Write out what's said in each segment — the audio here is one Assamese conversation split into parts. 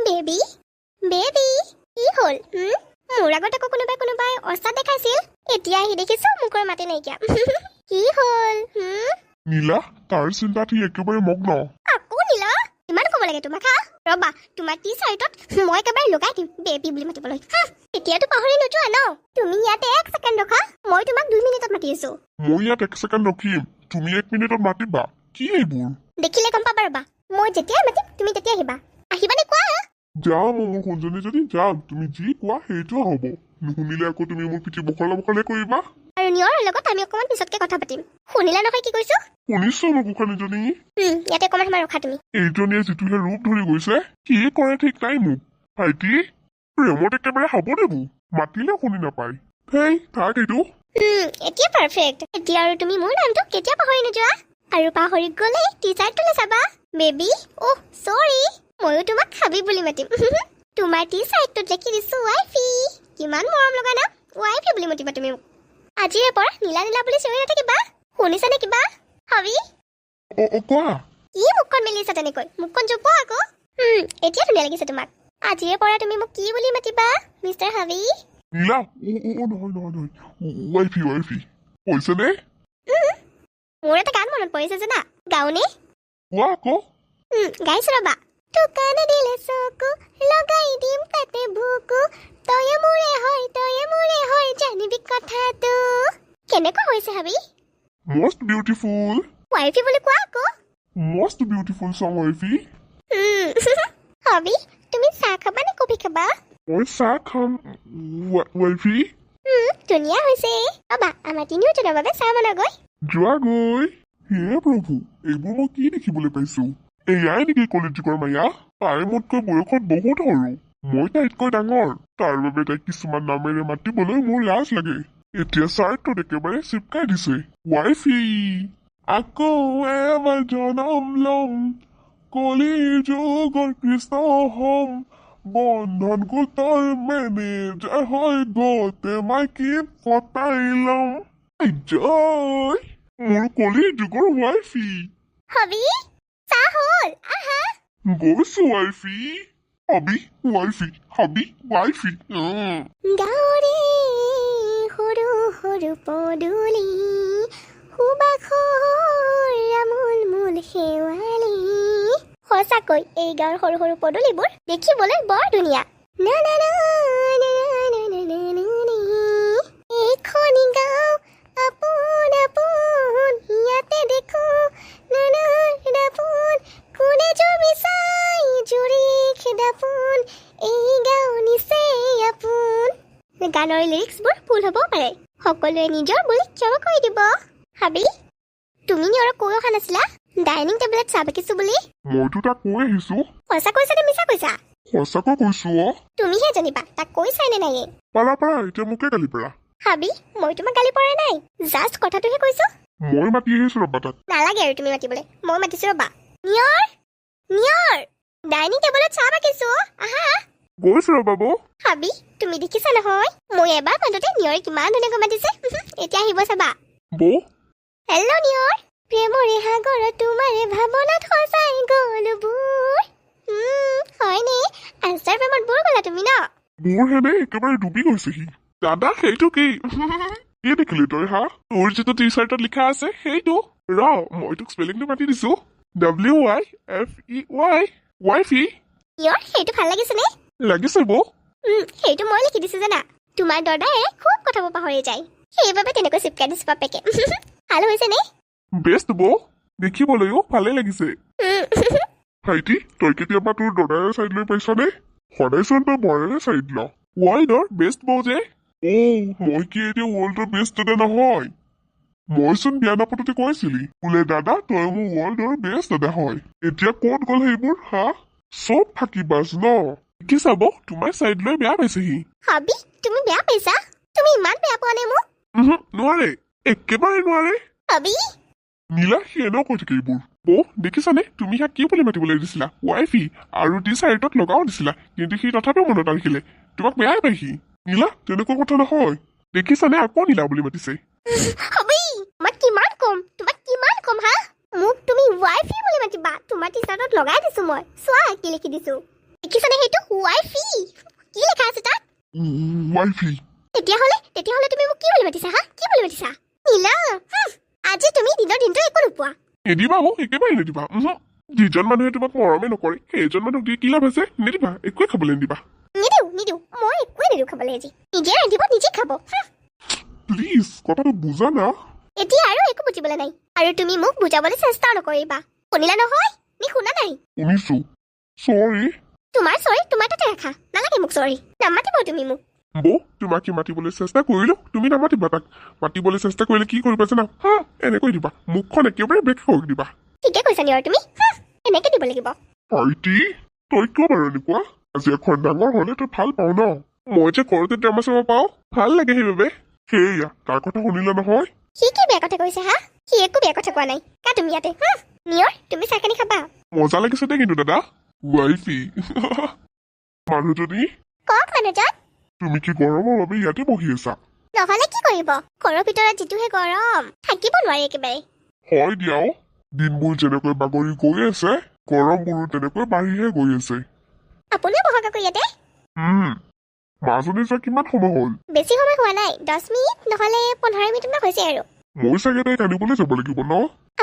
বেবি বেবি কি হল মোৰ আগত আকৌ কোনোবাই অস্তা দেখাইছিল এতিয়া আহি দেখিছো মুখৰ মাতে নাইকিয়া কি হল নীলা তাৰ চিন্তাত সি একেবাৰে মগ্ন আকৌ নীলা ইমান ক'ব লাগে তোমাক হা ৰবা তোমাৰ টি চাৰ্টত মই একেবাৰে লগাই দিম বেবি বুলি মাতিবলৈ এতিয়াতো পাহৰি নোযোৱা ন তুমি ইয়াতে 1 ছেকেণ্ড ৰখা মই তোমাক 2 মিনিটত মাতি আছো মই ইয়াত 1 ছেকেণ্ড ৰখিম তুমি 1 মিনিটত মাতিবা কি এইবোৰ দেখিলে গম পাবা ৰবা মই যেতিয়াই মাতিম তুমি তেতিয়া আহিবানে কোৱা যাম মোৰ সোনজনী যদি যাম তুমি যি কোৱা সেইটো হ'ব নুশুনিলে আকৌ তুমি মোৰ পিঠি বখলা কৰিবা আৰু নিয়ৰৰ লগত আমি অকমান পিছতকে কথা পাতিম শুনিলা নহয় কি কৈছো শুনিছো মোৰ গোসানীজনী ইয়াতে অকমান সময় ৰখা তুমি এইজনীয়ে যিটোহে ৰূপ ধৰি গৈছে কি কৰে ঠিক নাই মোক ভাইটি প্ৰেমত একেবাৰে হ'ব দেবো মাতিলে শুনি নাপায় হেই থাক এইটো এতিয়া পাৰফেক্ট এতিয়া আৰু তুমি মোৰ নামটো কেতিয়া পাহৰি নোযোৱা আৰু পাহৰি গ'লে টি-চাৰ্টটোলৈ চাবা বেবি অহ সৰি ময়ো তোমাক খাবি বুলি মাতিম তোমাৰ টি-চাৰ্টটোত লিখি দিছো ৱাইফি কিমান মৰম লগা নাম ৱাইফি বুলি মাতিবা তুমি মোক আজিৰে পৰা নীলা নীলা বুলি চিঞৰি নাথাকিবা শুনিছানে কিবা হাবি কোৱা কি মুখখন মেলিছা তেনেকৈ মুখখন জপোৱা আকৌ এতিয়া ধুনীয়া লাগিছে তোমাক আজিৰে পৰা তুমি মোক কি বুলি মাতিবা মিষ্টাৰ হাবি নীলা নহয় ৱাইফি কৈছেনে মোৰ এটা গান মনত পৰিছে জানা গাওনে কোৱা আকৌ গাইছো ৰবা তোকানে দিলে চকু লগাই দিম তাতে বুকু তয়ে মোৰে হয় জানিবি কথাটো কেনেকুৱা হৈছে হাবি মষ্ট বিউটিফুল ৱাইফি বুলি কোৱা আকৌ মষ্ট বিউটিফুল সং ৱাইফি হাবি তুমি চাহ খাবা নে কফি খাবা মই চাহ খাম ৱাইফি ধুনীয়া হৈছে ৰবা আমাৰ তিনিওজনৰ বাবে চাহ বনাগৈ যোৱা গৈ হে প্ৰভু এইবোৰ মই কি দেখিবলৈ পাইছো এয়াই নেকি কলেজৰ মায়া তাই মোতকৈ বয়সত বহুত সৰু মই তাইতকৈ ডাঙৰ তাৰ বাবে তাইক কিছুমান নামেৰে মাতিবলৈ মোৰ লাজ লাগে এতিয়া চাৰ্টটোত একেবাৰে চিপকাই দিছে ৱাইফি আকৌ এবাৰ জনম লম কলিৰ যুগৰ কৃষ্ণ হম বন্ধন গোটৰ মেনেজাৰ হৈ গোটে মাইকী পতাই লম জয় মোৰ কলিৰ যুগৰ ৱাইফি হাবি চাহ হ'ল আহা গৈছো ৱাইফি হাবি ৱাইফি গাঁৱৰে সৰু সৰু পদূলি সুবাসৰ আমোল শেৱালি সঁচাকৈ এই গাঁৱৰ সৰু সৰু পদূলিবোৰ দেখিবলৈ বৰ ধুনীয়া না না না এইখনি গাঁও আপোন আপোন ইয়াতে দেখো নানাৰ দাপোন কোনে জমি চাই জুৰি খেদাপোন এই গাঁও নিচেই আপোন গানৰ লিৰিক্সবোৰ ভুল হ'ব পাৰে সকলোৱে নিজৰ বুলি ক্ষমা কৰি দিব হাবি তুমি নিয়ৰক কৈ অহা নাছিলা ডাইনিং টেবুলত চাহ বাকিছো বুলি মইতো তাক কৈ আহিছো সঁচা কৈছা নে মিছা কৈছা সঁচাকৈ কৈছো তুমিহে জানিবা তাক কৈছাই নে নাই পাৰা এতিয়া মোকে গালি পাৰা হাবি মই তোমাক গালি পৰা নাই জাষ্ট কথাটোহে কৈছো মই মাতি আহিছো ৰবা তাক নালাগে আৰু তুমি মাতিবলৈ মই মাতিছো ৰবা নিয়ৰ ডাইনিং টেবুলত চাহ বাকিছো আহা গৈছো ৰবা বৌ হাবি তুমি দেখিছা নহয় মই এবাৰ মাততে নিয়ৰে কিমান ধুনীয়াকৈ মাতিছে এতিয়া আহিব চাবা বৌ হেল্ল' নিয়ৰ প্ৰেমৰে সাগৰত তোমাৰে ভাৱনাত সঁচাই গ'লবোৰ হয়নে আনচাৰ প্ৰেমত বৰ গ'লা তুমি ন মোৰ হেনে একেবাৰে ডুবি গৈছে সি দাদা সেইটো কি কি দেখিলি তই হা তোৰ যিটো টি চাৰ্টত লিখা আছে সেইটো ৰ মই তোক স্পেলিংটো মাতি দিছো WYFEY ৱাইফি নিয়ৰ সেইটো ভাল লাগিছেনে লাগিছে বৌ সেইটো মই লিখি দিছো জানা তোমাৰ দৰ্দাৰে খুব কথাবোৰ পাহৰি যায় সেইবাবে তেনেকৈ চিপকাই দিছো বাপেকে ভাল হৈছে নে বেষ্ট বৌ দেখিবলৈও ভালে লাগিছে ভাইটি তই কেতিয়াবা তোৰ দদাৰে চাইড লৈ পাইছনে সদায়চোন তই বৰেৰে চাইড ল ৱৰ্ল্ডৰ বেষ্ট বৌ যে মই কি এতিয়া ৱৰ্ল্ডৰ বেষ্ট দাদা নহয় মইচোন বিয়া নাপাতোতে কৈছিলি বোলে দাদা তই মোৰ ৱৰ্ল্ডৰ বেষ্ট দাদা হয় এতিয়া ক'ত গ'ল সেইবোৰ হা চব থাকিবাছ ন কি চাব তোমাৰ চাইড লৈ বেয়া পাইছে সি হাবি তুমি বেয়া পাইছা তুমি ইমান বেয়া পোৱা নে মোক নোৱাৰে একেবাৰে নোৱাৰে হাবি নীলা সি এনেও কৈ থাকে এইবোৰ বৌ দেখিছানে তুমি ইয়াক কি বুলি মাতিবলৈ দিছিলা ৱাইফি আৰু টি চাৰ্টত লগাও দিছিলা কিন্তু সি তথাপিও মনত ৰাখিলে তোমাক বেয়াই পাই সি নীলা তেনেকুৱা কথা নহয় দেখিছানে আকৌ নীলা বুলি মাতিছে হাবি মই কিমান কম হা মোক তুমি ৱাইফি বুলি মাতিবা তোমাৰ টি চাৰ্টত লগাই দিছো মই চোৱা কি লিখি দিছো দেখিছানে সেইটো ৱাইফি কি লেখা আছে তাত ৱাইফি তেতিয়াহ'লে তুমি মোক কি বুলি মাতিছা হা কি বুলি মাতিছা নীলা আজি তুমি দিনৰ দিনটো একো নোপোৱা নিদিবা অ' একেবাৰে নিদিবা যিজন মানুহে তোমাক মৰমে নকৰে সেইজন মানুহক দি কি লাভ আছে নিদিবা একোৱে খাবলৈ নিদিবা নিদিওঁ মই একোৱে নিদিওঁ খাবলৈ আজি নিজে ৰান্ধিব নিজে খাব প্লিজ কথাটো বুজা না এতিয়া আৰু একো বুজিবলৈ নাই আৰু তুমি মোক বুজাবলৈ চেষ্টাও নকৰিবা শুনিলা নহয় নি শুনা নাই শুনিছো চৰি তোমাৰ চৰি তোমাৰ তাতে ৰাখা নালাগে মোক চৰি নামাতিব তুমি মোক বৌ তোমাক কি মাতিবলৈ চেষ্টা কৰিলো তুমি নামাতিবা তাক মাতিবলৈ চেষ্টা কৰিলে কি কৰিবা জানা এনেকৈ দিবা মুখখন একেবাৰে বেক কৰি দিবা ঠিকে কৈছা নিয়ৰ তুমি এনেকে দিব লাগিব ভাইটি তই কিয় বাৰু এনেকুৱা আজি এখন ডাঙৰ হলে তই ভাল পাও ন মই যে ঘৰতে ড্ৰামা চাব পাওঁ ভাল লাগে সেইবাবে সেয়া তাৰ কথা শুনিলা নহয় সি কি বেয়া কথা কৈছে হা সি একো বেয়া কথা কোৱা নাই কা তুমি ইয়াতে নিয়ৰ তুমি চাহকানি খাবা মজা লাগিছে দেই কিন্তু দাদা ৱাইফি মানুহজনী কওক মানুহজন তুমি কি গৰমৰ বাবে ইয়াতে বহি আছা নহ'লে কি কৰিব ঘৰৰ ভিতৰত যিটোহে গৰম থাকিব নোৱাৰি একেবাৰে হয় দিয়াও দিনবোৰ যেনেকৈ বাগৰি গৈ আছে গৰমবোৰো তেনেকৈ বাঢ়িহে গৈ আছে আপুনিও বহক আকৌ ইয়াতে মাজনী যোৱা কিমান সময় হ'ল বেছি সময় হোৱা নাই 10 মিনিট নহ'লে 15 মিনিট মান হৈছে আৰু মই চাগে তাইক আনিবলৈ যাব লাগিব ন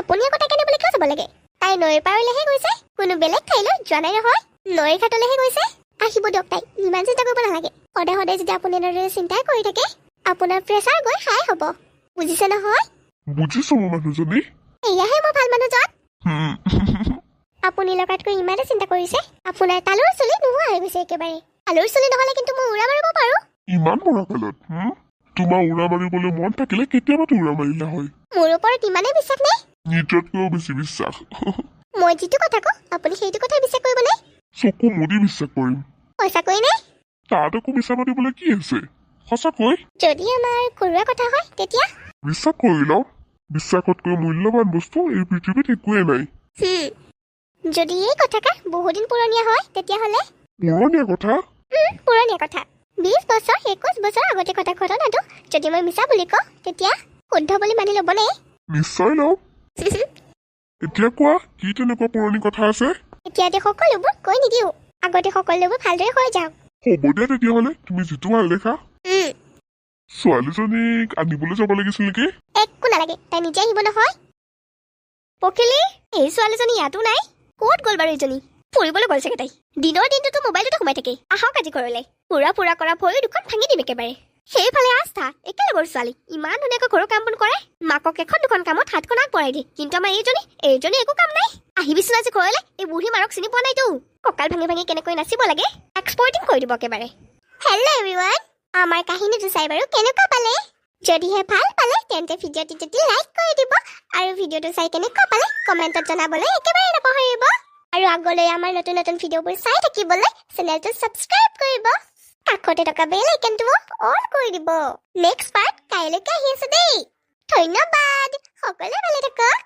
আপুনি আকৌ তাকে আনিবলৈ কিয় যাব লাগে তাই নৈৰ পাৰলৈহে গৈছে কোনো বেলেগ ঠাইলৈ যোৱা নাই নহয় নৈৰ ঘাটলৈহে গৈছে আহিব দিয়ক তাই ইমান চিন্তা কৰিব নালাগে সদায় সদায় যদি আপুনি এনেদৰে চিন্তাই কৰি থাকে আপোনাৰ প্ৰেছাৰ গৈ হাই হ'ব বুজিছে নহয় বুজিছো মোৰ মানুহজনী এয়াহে মোৰ ভাল মানুহজন আপুনি লগাতকৈ ইমানে চিন্তা কৰিছে আপোনাৰ তালুৰ চুলি নোহোৱা হৈ গৈছে একেবাৰে তালুৰ চুলি নহ'লে কিন্তু মই উৰা মাৰিব পাৰোঁ ইমান মৰা কালত তোমাৰ উৰা মাৰিবলৈ মন থাকিলে কেতিয়াবাতো উৰা মাৰিলা হয় মোৰ ওপৰত ইমানেই বিশ্বাস নে নিজতকৈও বেছি বিশ্বাস মই যিটো কথা কওঁ আপুনি সেইটো কথাই বিশ্বাস কৰিব নে চকু মুদি বিশ্বাস কৰিম সঁচাকৈ নে তাত একো মিছা মাতিবলৈ কি আছে সঁচাকৈ যদি আমাৰ ঘৰুৱা কথা হয় তেতিয়া বিশ্বাস কৰি লওঁ বিশ্বাসতকৈ মূল্যৱান বস্তু এই পৃথিৱীত একোৱেই নাই যদি এই কথাষাৰ বহুদিন পুৰণীয়া হয় তেতিয়াহ'লে পুৰণীয়া কথা পুৰণীয়া কথা 20 বছৰ 21 বছৰ আগতে ঘটা ঘটনাটো যদি মই মিছা বুলি কওঁ তেতিয়া শুদ্ধ বুলি মানি ল'বনে নিশ্চয় লওঁ এতিয়া কোৱা কি তেনেকুৱা পুৰণি কথা আছে এতিয়াতে সকলোবোৰ কৈ নিদিওঁ আগতে সকলোবোৰ ভালদৰে হৈ যাওক হ'ব দিয়া তেতিয়াহ'লে তুমি যিটো ভাল দেখা ছোৱালীজনীক আনিবলৈ যাব লাগিছিল নেকি একো নালাগে তাই নিজে আহিব নহয় পখিলি এই ছোৱালীজনী ইয়াতো নাই ক'ত গ'ল বাৰু এইজনী ফুৰিবলৈ গ'ল চাগে তাই দিনৰ দিনটোতো মোবাইলতে সোমাই থাকে আহক আজি ঘৰলৈ ফুৰা কৰা ভৰি দুখন ভাঙি দিম একেবাৰে সেইফালে আস্থা একেলগৰ ছোৱালী ইমান ধুনীয়াকৈ ঘৰৰ কাম বন কৰে মাকক এখন দুখন কামত হাতখন আগবঢ়াই দিয়ে কিন্তু আমাৰ এইজনী একো কাম নাই আহিবিচোন আজি ঘৰলৈ এই বুঢ়ী মাৰক চিনি পোৱা নাইতো কঁকাল ভাঙি কেনেকৈ নাচিব লাগে এক্সপৰ্টিং কৰি দিব একেবাৰে হেল্ল' এভৰিৱান আমাৰ কাহিনীটো চাই বাৰু কেনেকুৱা পালে যদিহে ভাল পালে তেন্তে ভিডিঅ'টো যদি লাইক কৰি দিব আৰু ভিডিঅ'টো চাই কেনেকুৱা পালে কমেণ্টত জনাবলৈ একেবাৰে নপাহৰিব আৰু আগলৈ আমাৰ নতুন নতুন ভিডিঅ'বোৰ চাই থাকিবলৈ চেনেলটো ছাবস্ক্ৰাইব কৰিব কাষতে থকা বেল আইকনটো অন কৰি দিব নেক্সট পাৰ্ট কাইলৈকে আহি আছে দেই ধন্যবাদ সকলোৱে ভালে থাকক